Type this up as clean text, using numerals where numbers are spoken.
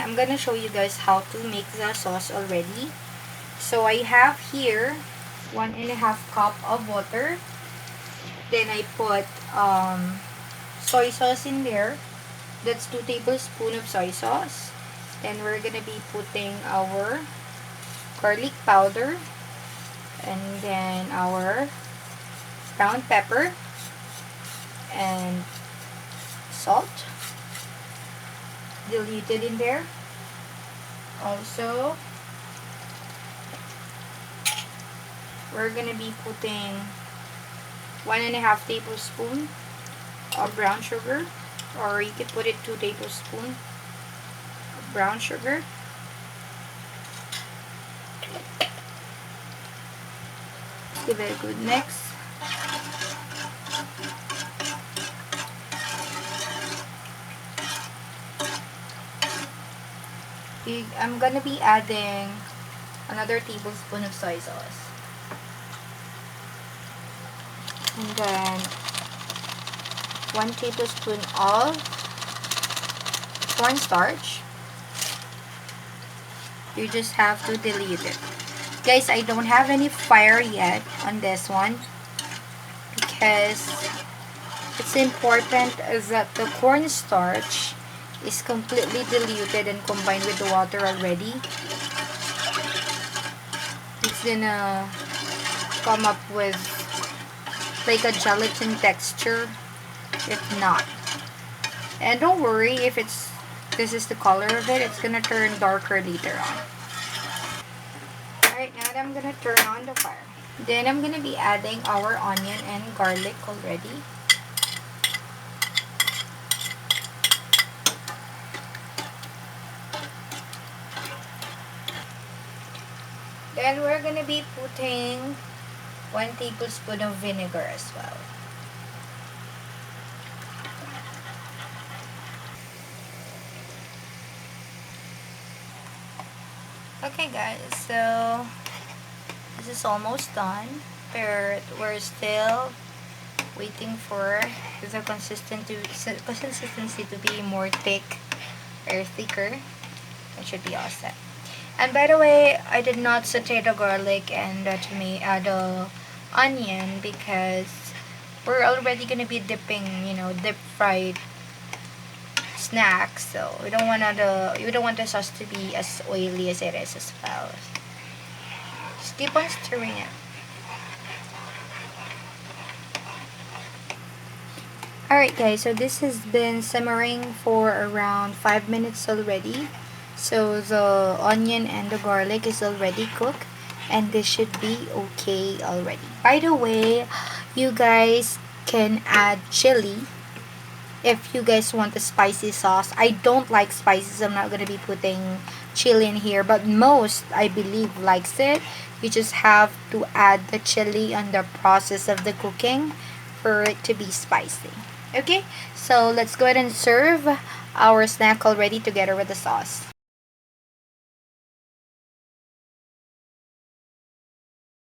I'm gonna show you guys how to make the sauce already. So I have here 1.5 cup of water. Then I put soy sauce in there. That's 2 tablespoons of soy sauce. Then we're gonna be putting our garlic powder, and then our ground pepper and salt diluted in there. Also, we're gonna be putting 1.5 tablespoons of brown sugar, or you could put it 2 tablespoons of brown sugar. Give it a good mix. I'm gonna be adding another tablespoon of soy sauce. And then 1 tablespoon of cornstarch. You just have to dilute it. Guys, I don't have any fire yet on this one because it's important that the cornstarch is completely diluted and combined with the water already. It's gonna come up with like a gelatin texture if not. And don't worry if this is the color of it, it's gonna turn darker later on. Alright, now that I'm gonna turn on the fire. Then I'm gonna be adding our onion and garlic already. Then we're gonna be putting 1 tablespoon of vinegar as well. Okay guys, so this is almost done. We're still waiting for the consistency to be more thick or thicker. It should be all set. And by the way, I did not saute the garlic and the onion because we're already gonna be dipping, deep fried snacks. So we don't want the sauce to be as oily as it is as well. Just keep on stirring it. Alright guys, so this has been simmering for around 5 minutes already. So the onion and the garlic is already cooked and this should be okay already. By the way, you guys can add chili if you guys want a spicy sauce. I don't like spices, I'm not gonna be putting chili in here, but most, I believe, likes it. You just have to add the chili on the process of the cooking for it to be spicy. Okay, so let's go ahead and serve our snack already together with the sauce.